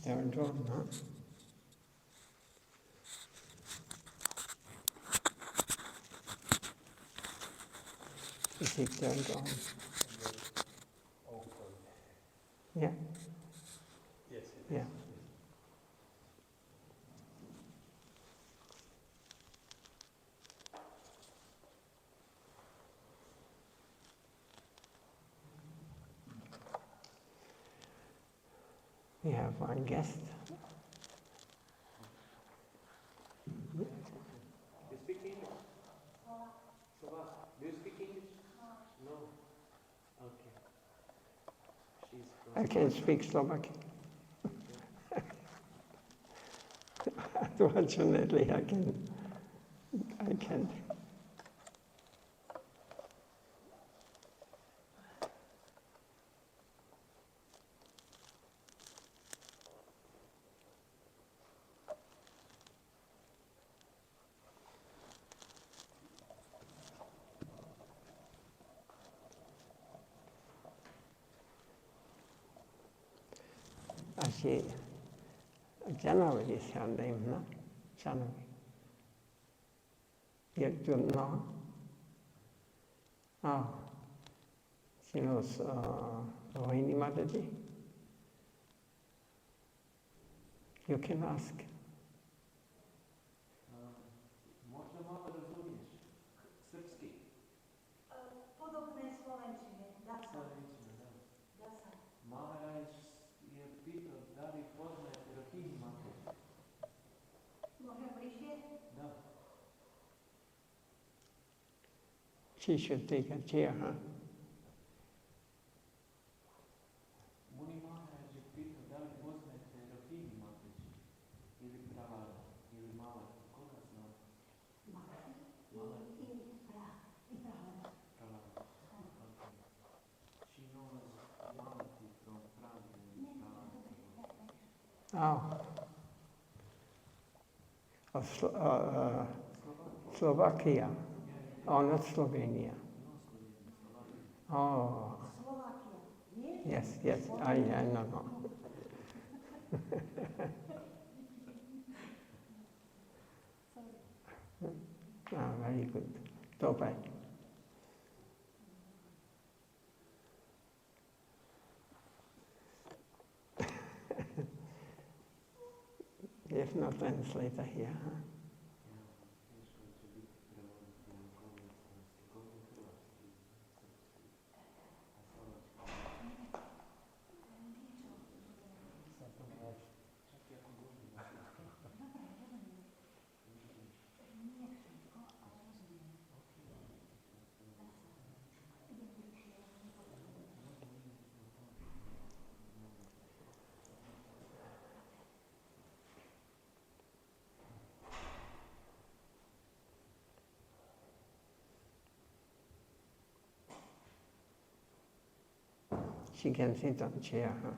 Third one, huh? Is it turned on? Yeah? Yes, it is. Yeah. We have one guest. You speak English? Slovak. Do you speak English? No. Okay. She's from I can speak Slovak. Unfortunately, I can't. Actually, January is her name, no? January. You don't know? Oh, she knows Rohini Mataji. You can ask. Možno malo rozumieš srpski. Podobné slovenčine, dá sa. Slovenčina, da. Dá sa. Maharaj je pitao da li poznajete Rohini Mataji. Môžem bližšie? Da. She should take a chair, huh? Muni Maharaj je pitao da li poznajete Rohini Mataji. Ili Pravada, ili Malati. Koga znate? Malati. Malati. I Pravada. Pravada. Okay. She knows Malati from Pravada and Pravada. Oh. Of Slovakia. Oh, not Slovenia. Oh. Slovakia. Yes, I know. Very good. Dobre. If no translator here, huh? She can sit on chair, huh?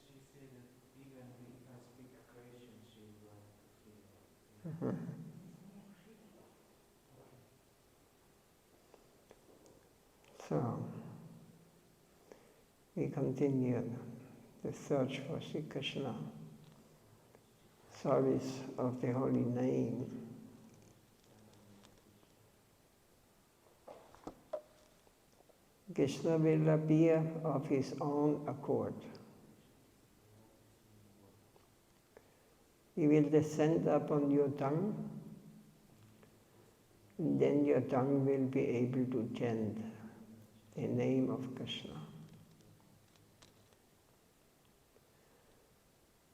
She said that even if I speak Croatian, she would like to hear. So, we continue the search for Sri Krishna, service of the holy name. Krishna will appear of his own accord. He will descend upon your tongue, and then your tongue will be able to chant the name of Krishna.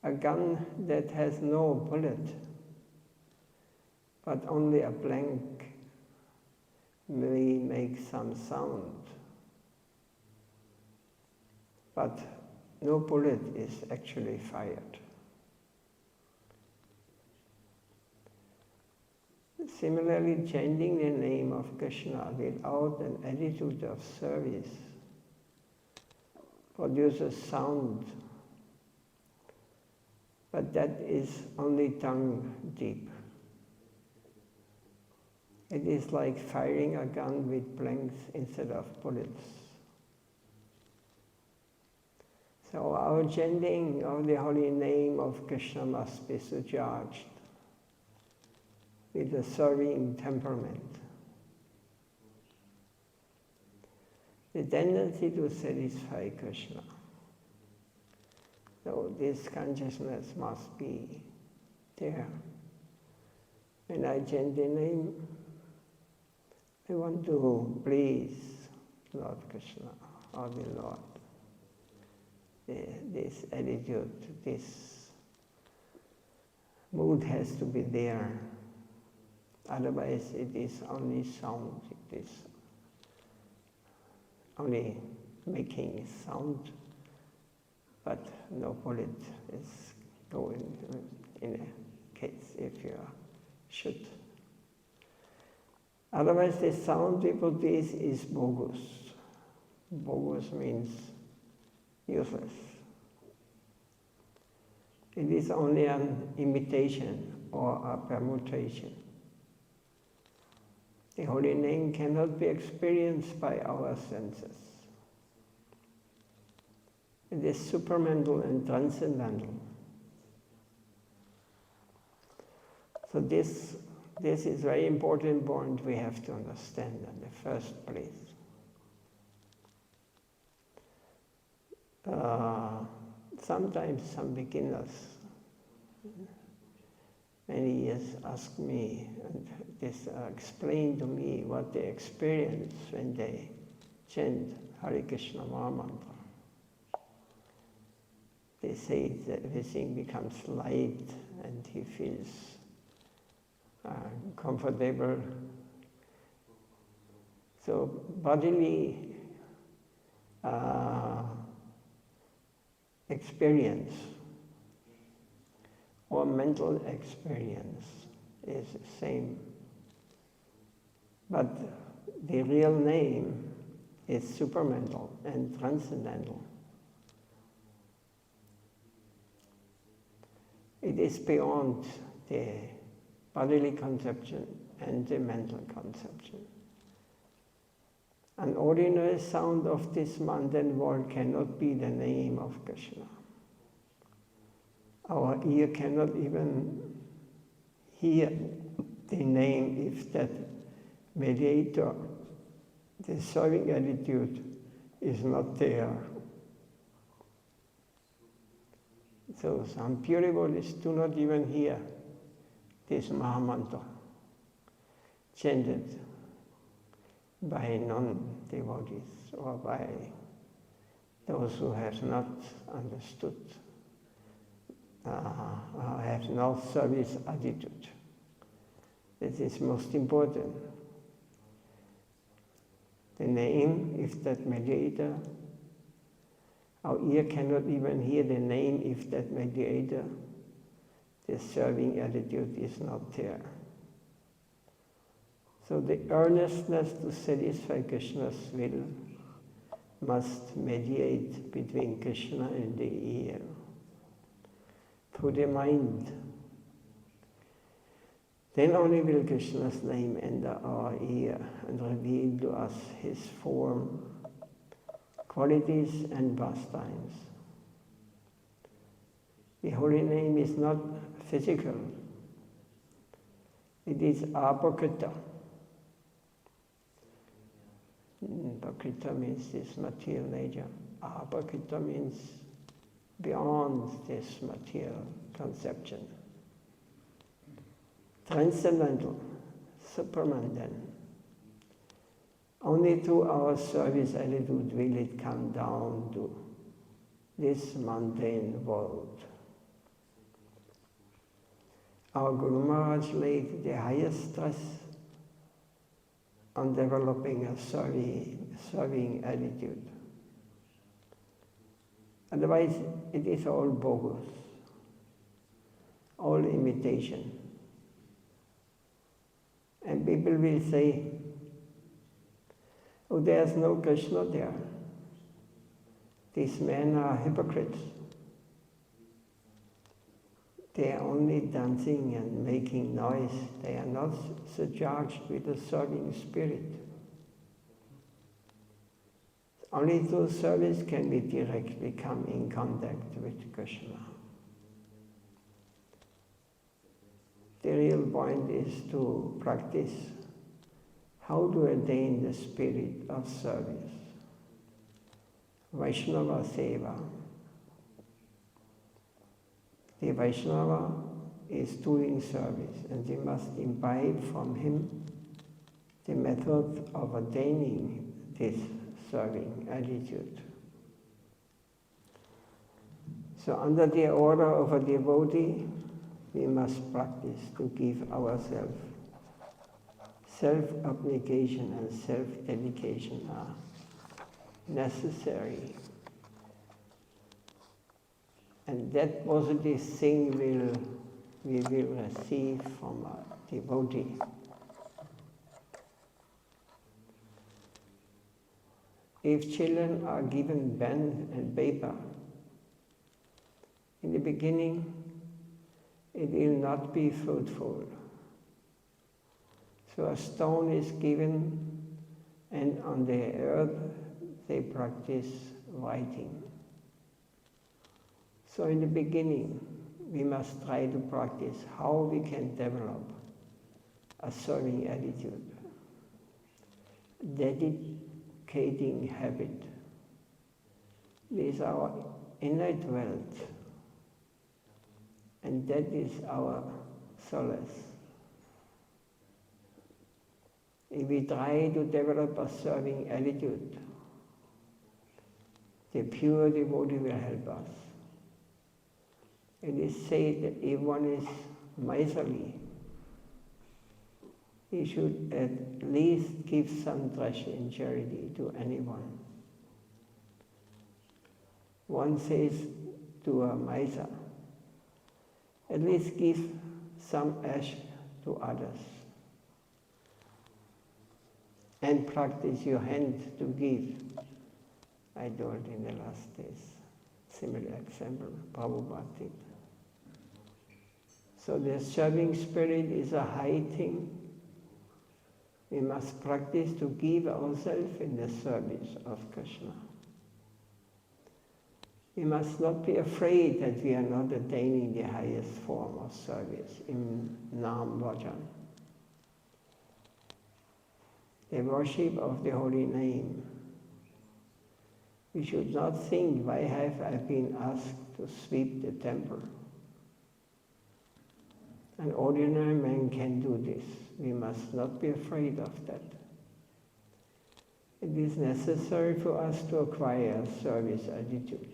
A gun that has no bullet, but only a blank, may make some sound. But no bullet is actually fired. Similarly, chanting the name of Krishna without an attitude of service produces sound, but that is only tongue deep. It is like firing a gun with blanks instead of bullets. So our chanting of the holy name of Krishna must be surcharged with a serving temperament. The tendency to satisfy Krishna. So this consciousness must be there. When I chant the name, I want to please Lord Krishna or the Lord. This attitude, this mood has to be there. Otherwise it is only sound, it is only making sound, but no bullet is going in a case if you should. Otherwise the sound we produce is bogus. Bogus means useless. It is only an imitation or a permutation. The holy name cannot be experienced by our senses. It is supramental and transcendental. So this is very important point we have to understand in the first place. Sometimes some beginners, many years, ask me and explain to me what they experience when they chant Hare Krishna Mahamantra. They say that everything becomes light and he feels comfortable. So bodily experience or mental experience is the same. But the real name is supramental and transcendental. It is beyond the bodily conception and the mental conception. An ordinary sound of this mundane world cannot be the name of Krishna. Our ear cannot even hear the name if that mediator, the serving attitude, is not there. So some pure devotees do not even hear this Mahamantra chanted by non-devotees or by those who have not understood, have no service attitude. This is most important. The name, if that mediator, our ear cannot even hear the name if that mediator, the serving attitude is not there. So the earnestness to satisfy Krishna's will must mediate between Krishna and the ear. Through the mind. Then only will Krishna's name enter our ear and reveal to us his form, qualities and pastimes. The holy name is not physical. It is apakrita. Pakrita means this material nature. Apakrita means beyond this material conception. Transcendental, supramundane. Only through our service attitude will it come down to this mundane world. Our Guru Maharaj laid the highest stress on developing a serving attitude. Otherwise, it is all bogus, all imitation. And people will say, oh, there's no Krishna there. These men are hypocrites. They are only dancing and making noise. They are not surcharged with a serving spirit. Only through service can we directly come in contact with Krishna. The real point is to practice how to attain the spirit of service. Vaishnava Seva. The Vaishnava is doing service, and we must imbibe from him the method of attaining this serving attitude. So under the order of a devotee, we must practice to give ourselves. Self-abnegation and self-dedication are necessary. And that positive thing we will receive from a devotee. If children are given pen and paper, in the beginning it will not be fruitful. So a stone is given, and on the earth they practice writing. So in the beginning, we must try to practice how we can develop a serving attitude. Dedicating habit is our innate wealth, and that is our solace. If we try to develop a serving attitude, the pure devotee will help us. It is said that if one is miserly, he should at least give some treasure in charity to anyone. One says to a miser, at least give some ash to others, and practice your hand to give. I told in the last days, similar example, Prabhupada did. So the serving spirit is a high thing. We must practice to give ourselves in the service of Krishna. We must not be afraid that we are not attaining the highest form of service in Nam Vajan. The worship of the holy name. We should not think, why have I been asked to sweep the temple? An ordinary man can do this. We must not be afraid of that. It is necessary for us to acquire a service attitude.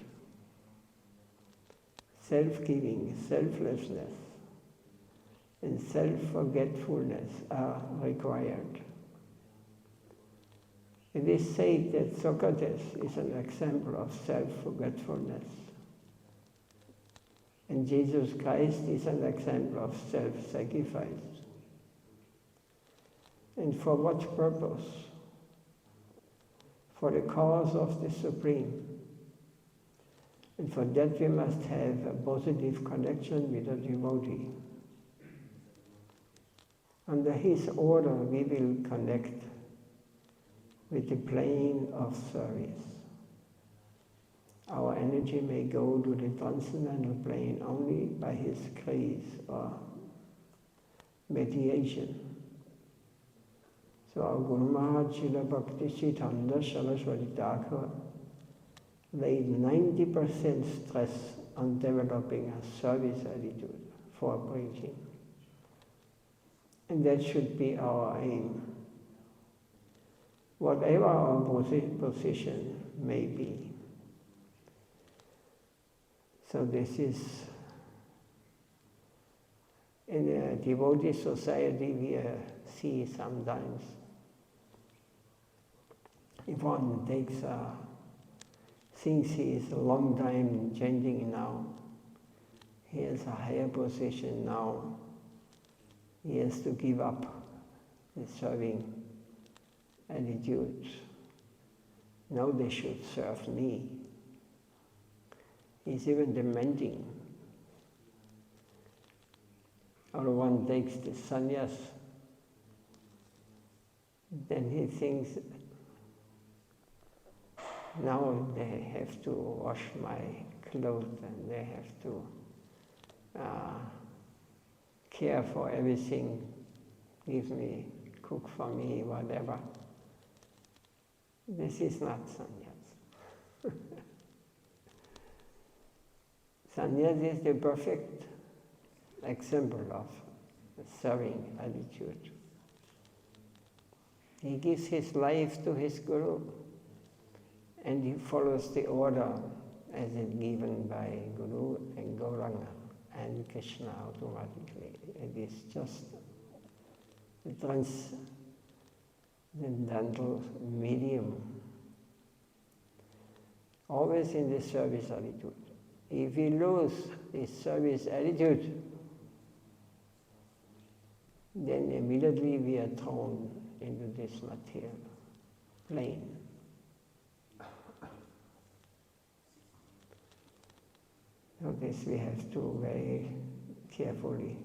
Self-giving, selflessness, and self-forgetfulness are required. It is said that Socrates is an example of self-forgetfulness. And Jesus Christ is an example of self-sacrifice. And for what purpose? For the cause of the Supreme. And for that we must have a positive connection with the devotee. Under his order we will connect with the plane of service. Our energy may go to the transcendental plane only by his grace or mediation. So our Guru Maharaj Srila Bhakti Siddhanta Saraswati Thakur laid 90% stress on developing a service attitude for preaching. And that should be our aim. Whatever our position may be. So this is, in a devotee society we see sometimes, if one thinks he is a long time chanting now, he has a higher position now, he has to give up the serving attitude. Now they should serve me. He's even demanding. Or one takes the sannyas, then he thinks Now they have to wash my clothes and they have to care for everything, give me, cook for me, whatever. This is not sannyas. Sannyas is the perfect example of serving attitude. He gives his life to his guru and he follows the order as is given by Guru and Gauranga and Krishna automatically. It is just the transcendental medium, always in the service attitude. If we lose this service attitude, then immediately we are thrown into this material plane. So this we have to very carefully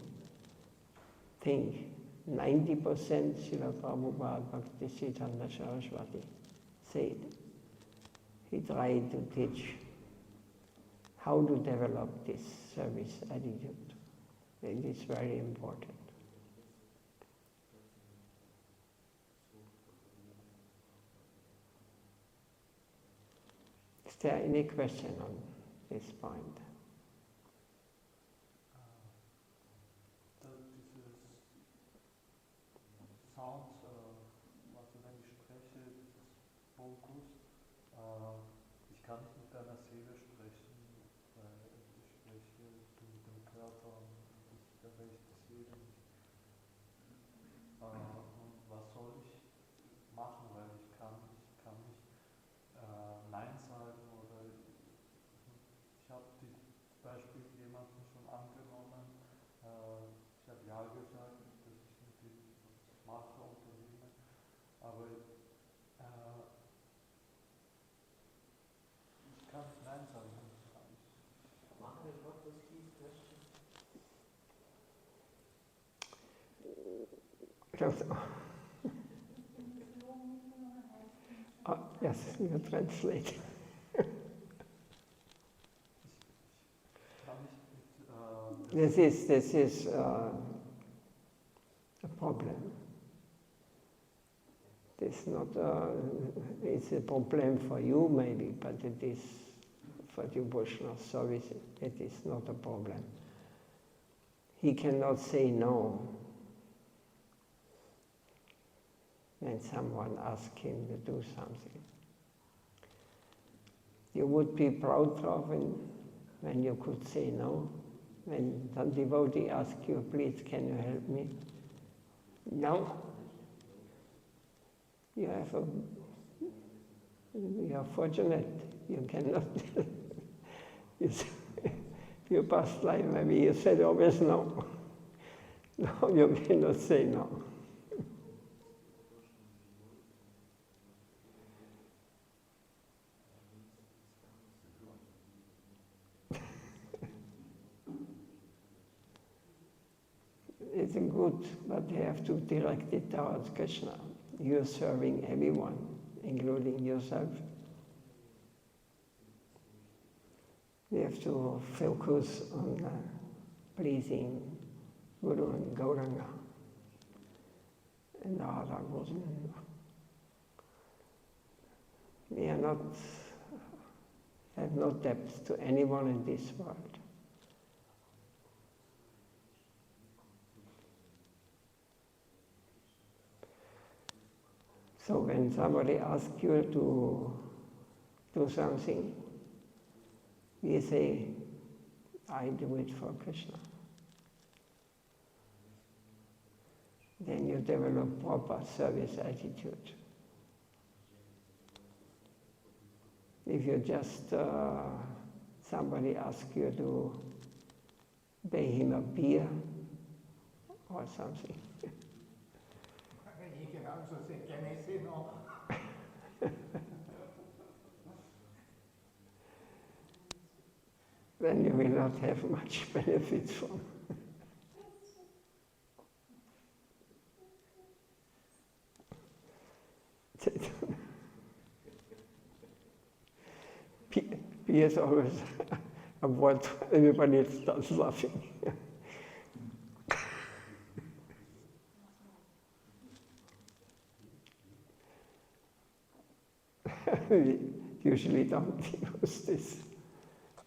think. 90% Srila Prabhupada Bhakti Siddhanta Saraswati said, he tried to teach how to develop this service attitude. It is very important. Is there any question on this point? Ich kann nicht mit deiner Seele sprechen, weil ich spreche mit dem Körper und ich erreiche die Seele nicht. Und was soll ich machen, weil ich kann nicht Nein sagen oder ich habe zum Beispiel jemanden schon angenommen, ich habe Ja gesagt, dass ich mit ihm mache, unternehme, aber ich kann nicht Nein sagen. Maharaj, what was his question? Yes, you translate. This is a problem. It's not. It's a problem for you maybe, but it is for devotional service. It is not a problem. He cannot say no when someone asks him to do something. You would be proud of when you could say no. When some devotee asks you, please, can you help me? No. You are fortunate. You cannot. Your past life, maybe you said always no. No, you cannot say no. It's good, but you have to direct it towards Krishna. You're serving everyone, including yourself. You have to focus on pleasing Guru and Gauranga and Radha Govinda. We are not, have no depth to anyone in this world. So when somebody asks you to do something, we say, I do it for Krishna. Then you develop proper service attitude. If you just, somebody asks you to pay him a beer or something. He can also say, can I say no? Then you will not have much benefits from. He has always avoid everybody starts laughing. We usually don't use these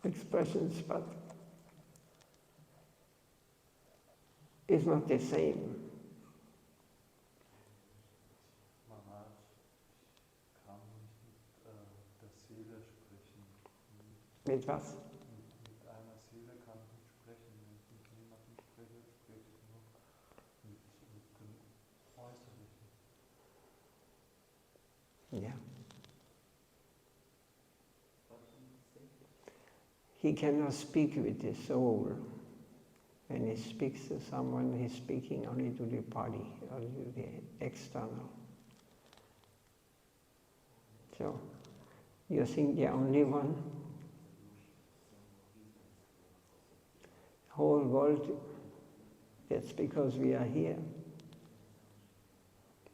expressions, but it's not the same. Maharaj, ich kann nicht mit der Seele sprechen. Mit was? Mit einer Seele kann ich nicht sprechen. Wenn ich mit jemandem spreche, spreche ich nur mit dem Äußerlichen. Yeah. He cannot speak with the soul. When he speaks to someone, he's speaking only to the body, only to the external. So, you think the only one? Whole world, that's because we are here.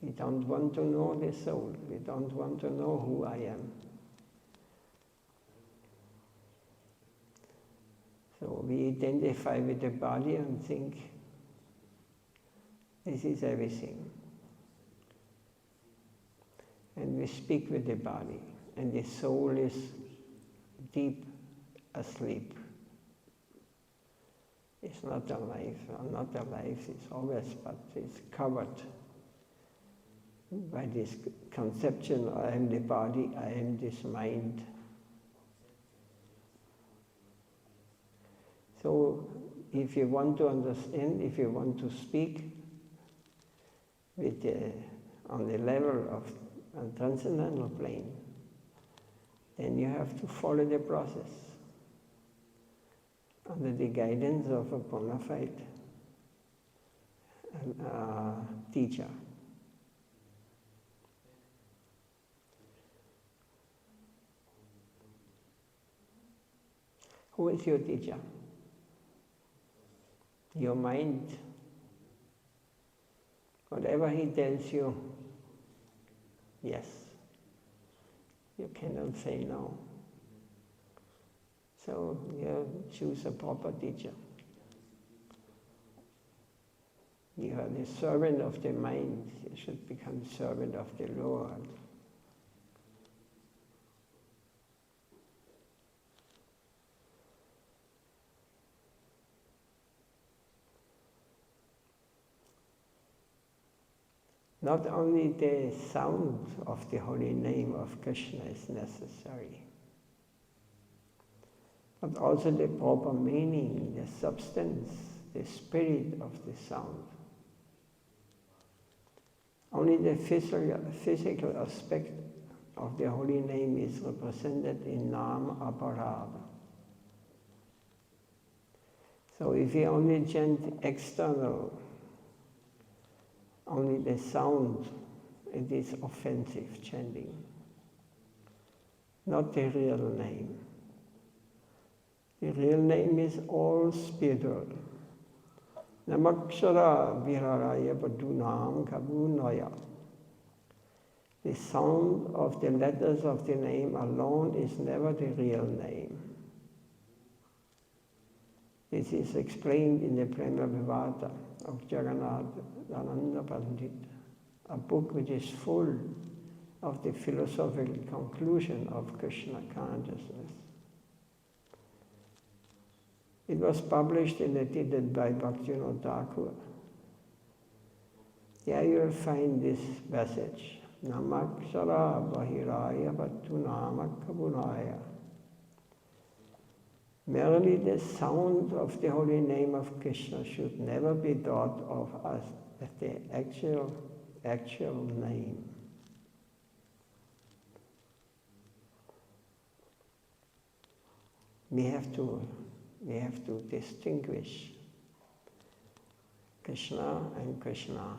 We don't want to know the soul. We don't want to know who I am. So we identify with the body and think, this is everything. And we speak with the body, and the soul is deep asleep. It's not alive, or not alive, it's always, but it's covered by this conception, I am the body, I am this mind. So if you want to understand, if you want to speak with on the level of a transcendental plane, then you have to follow the process under the guidance of a bona fide teacher. Who is your teacher? Your mind. Whatever he tells you, yes. You cannot say no. So you choose a proper teacher. You are the servant of the mind. You should become servant of the Lord. Not only the sound of the holy name of Krishna is necessary, but also the proper meaning, the substance, the spirit of the sound. Only the physical aspect of the holy name is represented in Nam Aparada. So if you only chant external, only the sound, it is offensive chanting, not the real name. The real name is all spiritual. Namakshara viraraya padunam kabunaya. The sound of the letters of the name alone is never the real name. This is explained in the Prema Vivata of Jagannath Ananda Pandit, a book which is full of the philosophical conclusion of Krishna consciousness. It was published and edited by Bhaktivinoda Thakur. There you will find this message, Namakshara Bahiraya Vatunama Kabunaya. Merely the sound of the holy name of Krishna should never be thought of as the actual name. We have to distinguish Krishna and Krishna.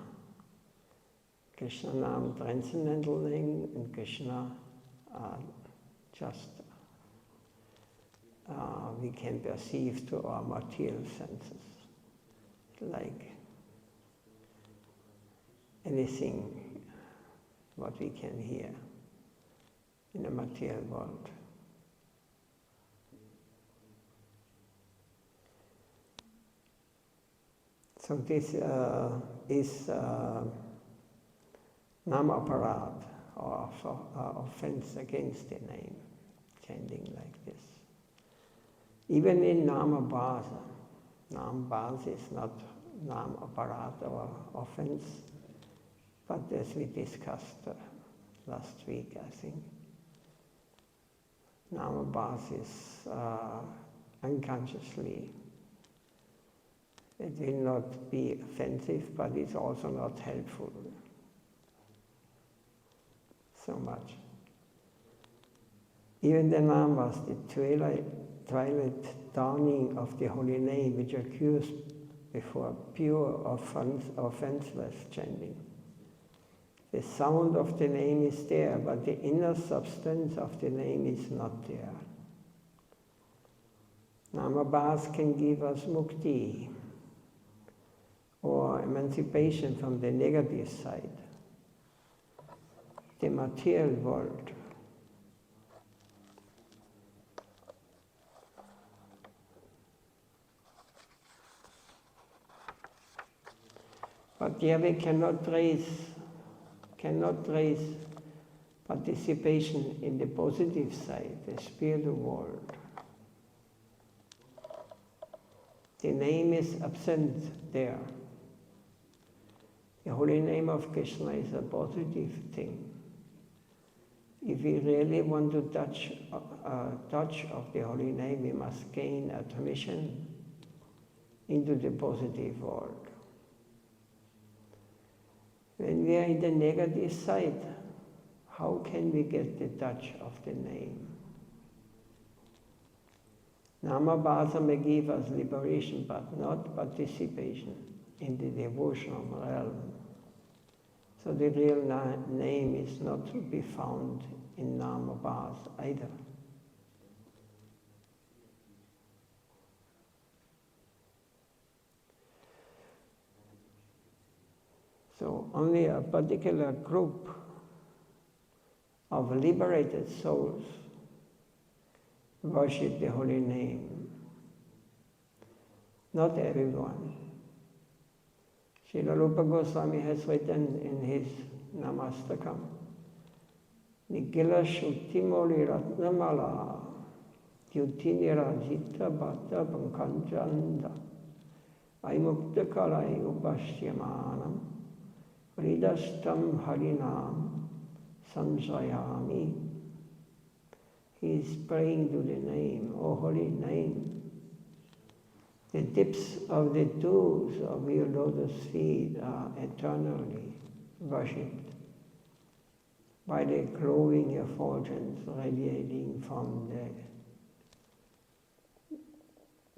Krishna Nam transcendental name and Krishna just we can perceive to our material senses, like anything what we can hear in the material world. So this is namaparad, or offense against the name, chanting like this. Even in namabhasa, namabhasa is not namaparad or offense, but as we discussed last week, I think, namabhasa is unconsciously. It will not be offensive, but it's also not helpful so much. Even the namas, the twilight dawning of the holy name, which occurs before pure offenseless chanting. The sound of the name is there, but the inner substance of the name is not there. Namabhas can give us mukti, or emancipation from the negative side, the material world. But here we cannot trace participation in the positive side, the spiritual world. The name is absent there. The holy name of Krishna is a positive thing. If we really want to touch of the holy name, we must gain admission into the positive world. When we are in the negative side, how can we get the touch of the name? Namabhasa may give us liberation, but not participation in the devotional realm. So the real name is not to be found in Namabhasa either. So only a particular group of liberated souls worship the holy name. Not everyone. Srila Rupa Goswami has written in his Namastakam, Nikila Shuktimoli Ratnamala Yutinira Jita Bhatta Pankanjanda Aimuktakalai Upashyamanam Ridastam Harinam Samsayami. He is praying to the name, O holy name. The tips of the toes of your lotus feet are eternally worshipped by the glowing effulgence radiating from the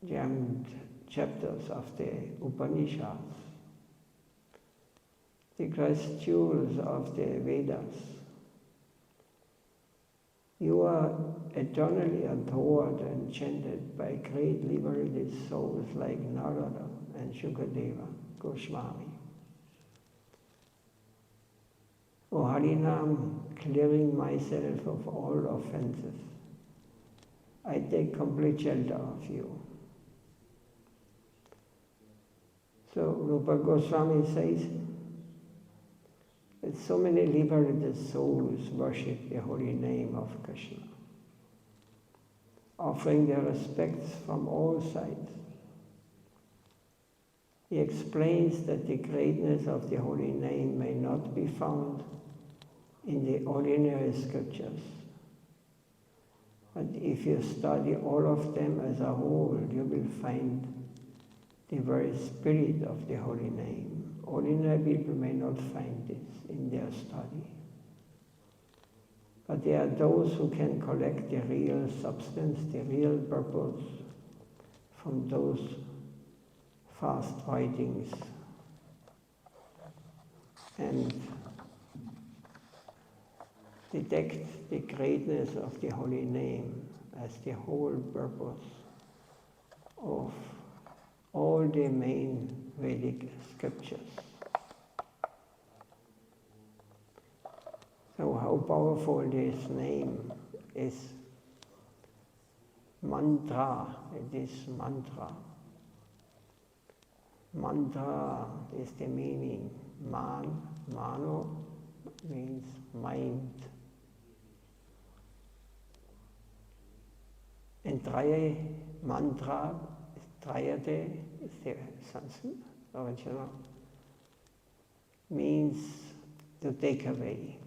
gemmed chapters of the Upanishads, the glass jewels of the Vedas. You are eternally adored and chanted by great liberated souls like Narada and Shukadeva Goswami. O Harinam, clearing myself of all offenses, I take complete shelter of you. So Rupa Goswami says that so many liberated souls worship the holy name of Krishna, offering their respects from all sides. He explains that the greatness of the holy name may not be found in the ordinary scriptures, but if you study all of them as a whole, you will find the very spirit of the holy name. Ordinary people may not find this in their study. But there are those who can collect the real substance, the real purpose from those fast writings and detect the greatness of the holy name as the whole purpose of all the main Vedic scriptures. So how powerful this name is. Mantra, it is mantra. Mantra is the meaning. Mano means mind. And mantra, Trayate is the Sanskrit original, means to take away.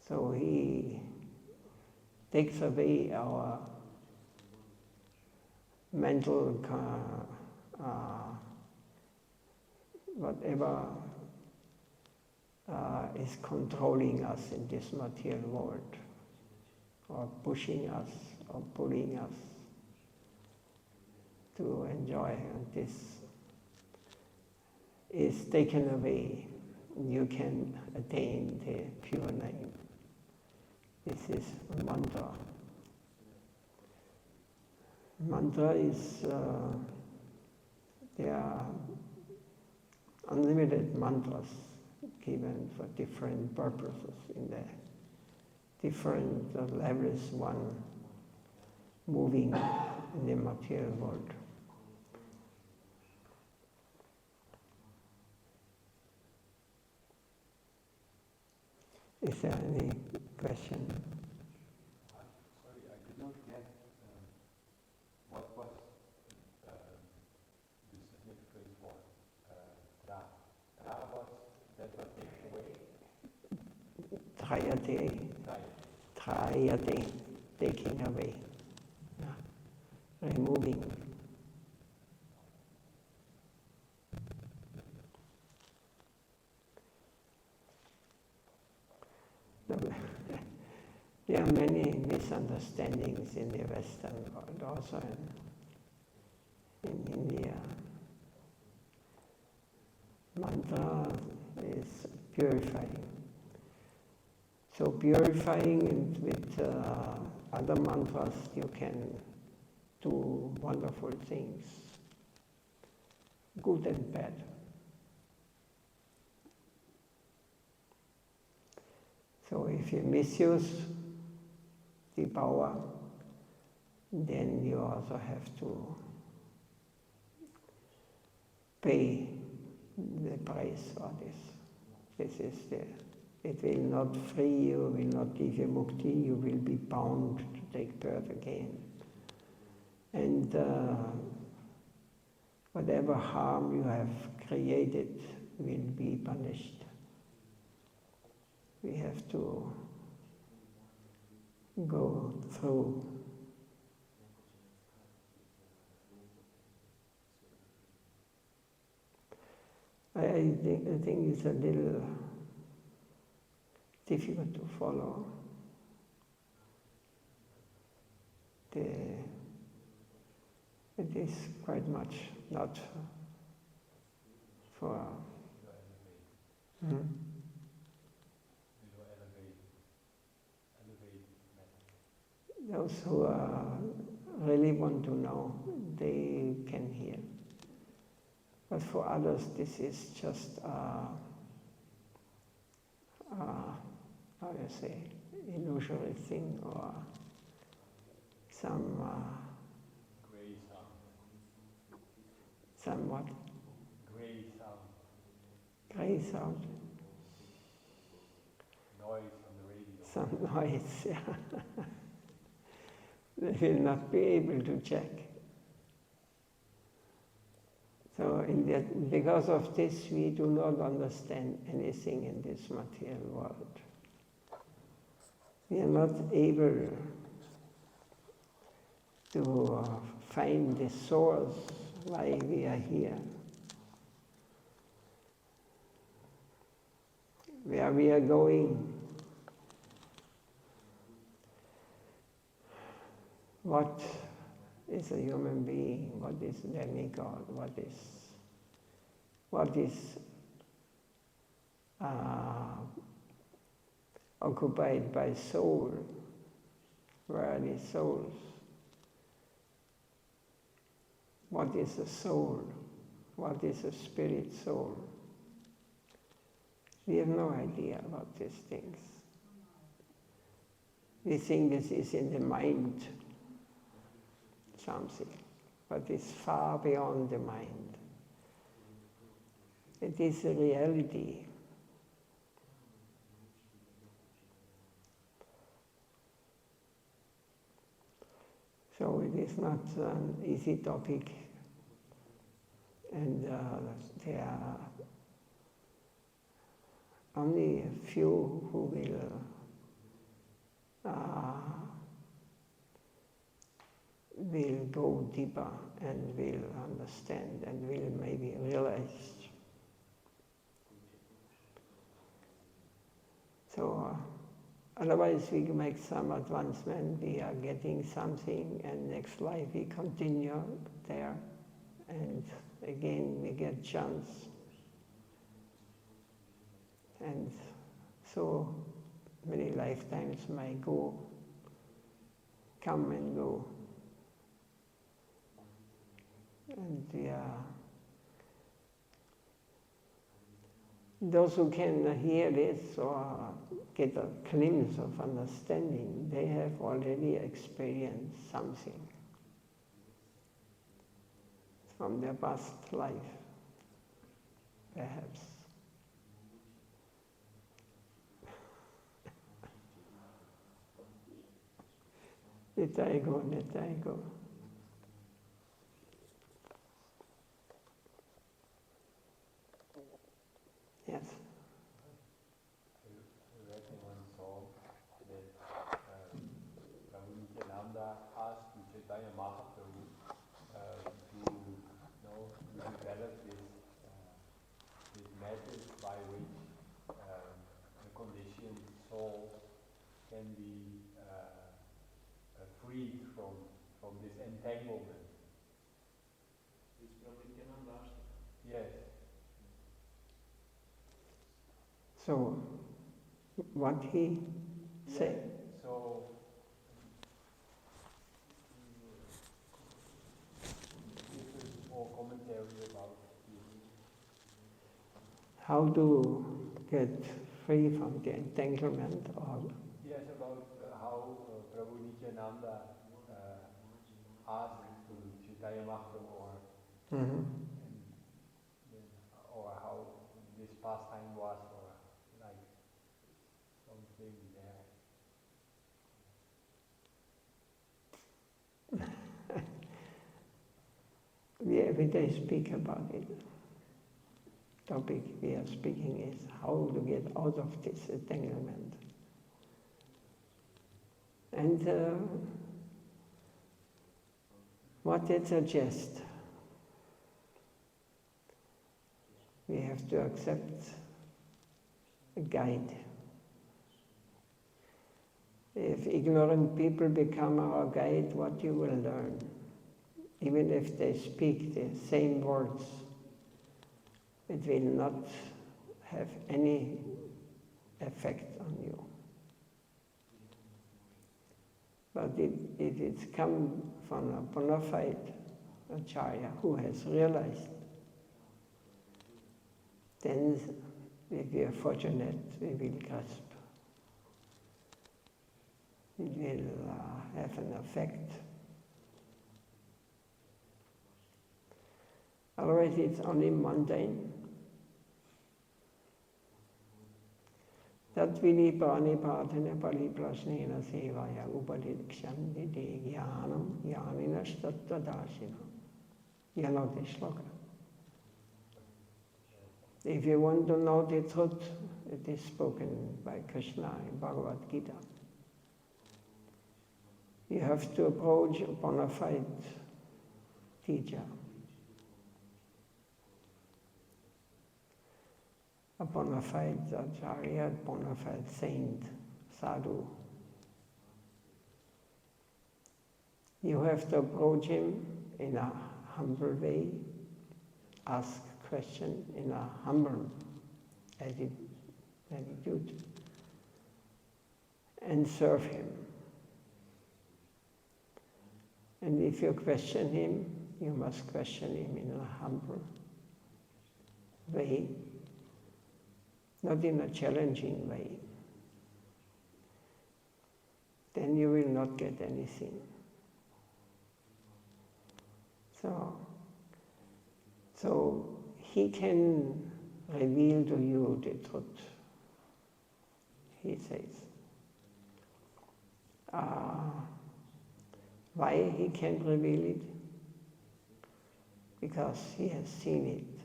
So he takes away our mental, whatever is controlling us in this material world, or pushing us, or pulling us to enjoy. And this is taken away. You can attain the pure name. This is mantra. Mantra is, there are unlimited mantras given for different purposes in the different levels one moving in the material world. Is there any question? Sorry, I did not get what was the significance for Ra. Ra was that was taken away? Trayate, taking away, removing. There are many misunderstandings in the Western world, also in India. Mantra is purifying. So purifying, and with other mantras you can do wonderful things, good and bad. So if you misuse the power, then you also have to pay the price for this. This is it will not free you, will not give you mukti, you will be bound to take birth again. And whatever harm you have created will be punished. We have to go through. I think it's a little difficult to follow. It is quite much not for... Those who really want to know, they can hear. But for others, this is just, how do you say, illusory thing, or some... Grey sound. Some what? Grey sound. Grey sound? Noise on the radio. Some noise, yeah. They will not be able to check. So because of this, we do not understand anything in this material world. We are not able to find the source why we are here, where we are going. What is a human being? What is demigod? What is occupied by soul? Where are the souls? What is a soul? What is a spirit soul? We have no idea about these things. We think this is in the mind, something, but it's far beyond the mind. It is a reality. So it is not an easy topic, and there are only a few who will go deeper and will understand and will maybe realize. So otherwise we make some advancement, we are getting something, and next life we continue there, and again we get chance. And so many lifetimes may come and go. And those who can hear this or get a glimpse of understanding, they have already experienced something from their past life, perhaps. Nitai go, Nitai go. Yes. I read in one song that Prabhu Nityananda asked Chaitanya Mahaprabhu to develop this method by which the conditioned soul can be freed from this entanglement. This Prabhu Nityananda asked. Yes. So, what he said? So, this is more commentary about How to get free from the entanglement, or yes, about how Prabhu Nityananda asked to Chaitanya Mahaprabhu, or how this pastime was, or like something there. we every day speak about it. Topic we are speaking is how to get out of this entanglement. And what it suggests, we have to accept a guide. If ignorant people become our guide, what you will learn? Even if they speak the same words, it will not have any effect on you. But if it's come from a bona fide acharya who has realized, then if we are fortunate, we will grasp. It will have an effect. Otherwise it's only mundane. Tatvini pranipatana pariprasnena sevaya upadikshantite jnanam jnaninastattadashina. You know this sloka. If you want to know the truth, it is spoken by Krishna in Bhagavad Gita. You have to approach a bona fide teacher, a bona fide acharya, a bona fide saint, sadhu. You have to approach him in a humble way, ask question in a humble attitude, and serve him. And if you question him, you must question him in a humble way, not in a challenging way. Then you will not get anything. So he can reveal to you the truth, he says. Why he can reveal it? Because he has seen it,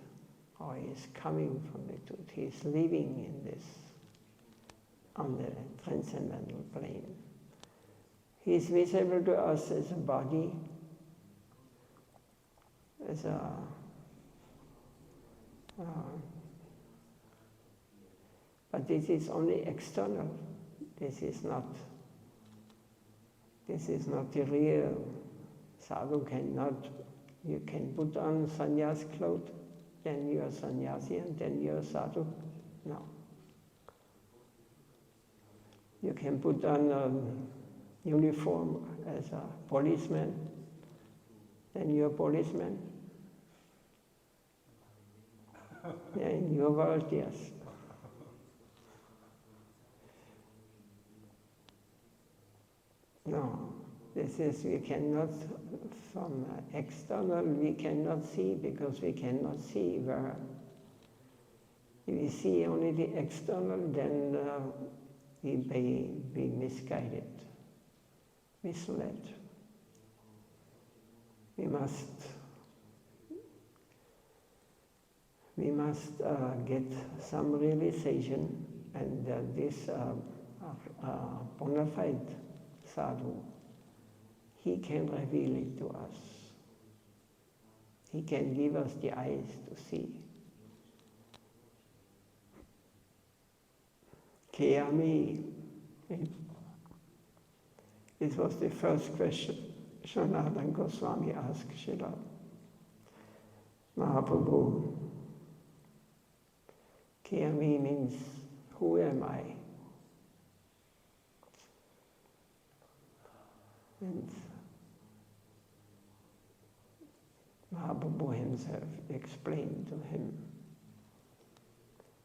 or he is coming from the truth. He is living in this, on the transcendental plane. He is visible to us as a body, as a but this is only external. This is not the real. Sadhu cannot. You can put on sannyas clothes, then you are sannyasi and then you are sadhu. No. You can put on a uniform as a policeman, then you are policeman. Yeah, in your world, yes. No, this is, we cannot, from external, we cannot see because we cannot see where. If we see only the external, then we may be misguided, misled. We must get some realization, and this bona fide sadhu, he can reveal it to us. He can give us the eyes to see. Kiyami. This was the first question Sanatana Goswami asked Srila Mahaprabhu. Kiyami means, who am I? And Mahaprabhu himself explained to him.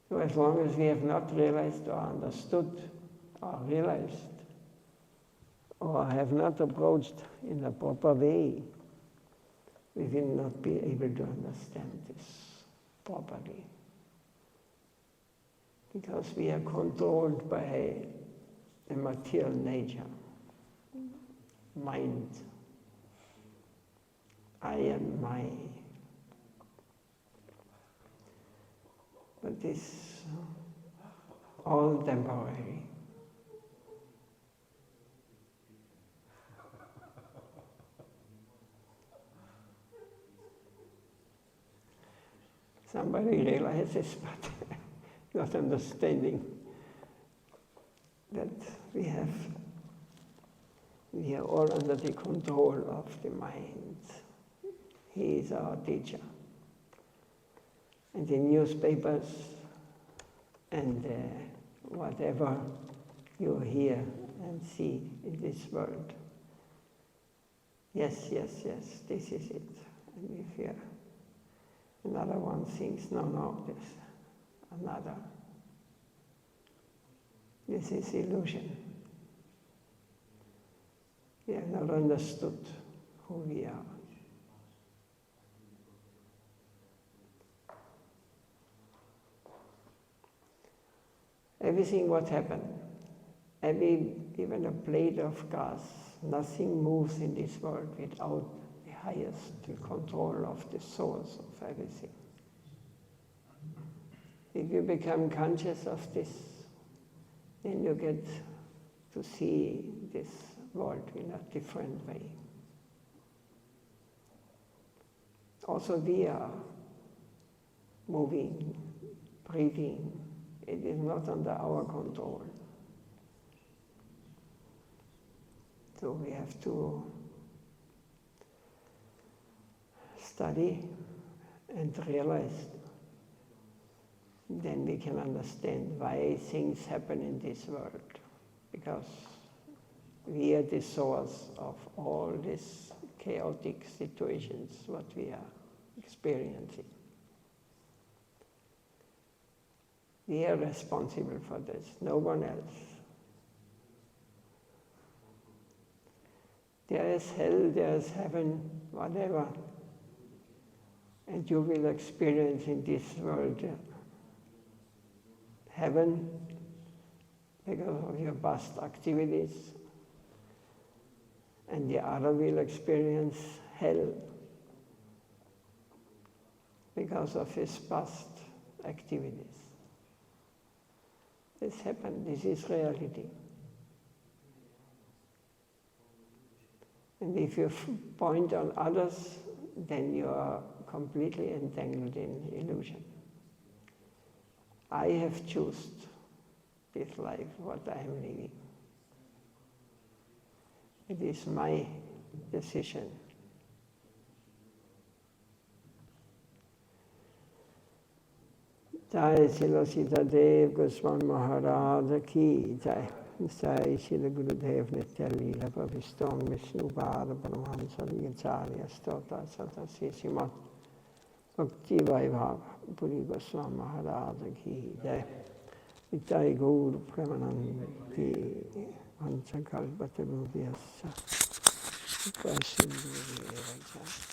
So as long as we have not realized or understood or realized or have not approached in a proper way, we will not be able to understand this properly. Because we are controlled by the material nature, mind. I am my. But this all temporary. Somebody realizes, but not understanding that we are all under the control of the mind. He is our teacher. And the newspapers and whatever you hear and see in this world. Yes, yes, yes, this is it. And we fear. Another one thinks, no, this, another. This is illusion. We have not understood who we are. Everything what happened, even a plate of gas, nothing moves in this world without the highest control of the source of everything. If you become conscious of this, then you get to see this world in a different way. Also we are moving, breathing. It is not under our control. So we have to study and realize. Then we can understand why things happen in this world. Because we are the source of all these chaotic situations, what we are experiencing. We are responsible for this, no one else. There is hell, there is heaven, whatever. And you will experience in this world heaven because of your past activities, and the other will experience hell because of his past activities. This happened, this is reality. And if you point on others, then you are completely entangled in illusion. I have chosen this life, what I am living. It is my decision. Jai Srila Sitadev Goswami Maharaj ki Jai. Jai Srila Gurudev Nitya Leela Bhavistong Vishnu Pada Paramahansa Acharya Stota Sata Srimad Bhakti Vaibhava Puri Goswami Maharaj ki Jai. Jai Gaur Premanandi Vanchakalpatarubhyasya Upasindhu Vijaya.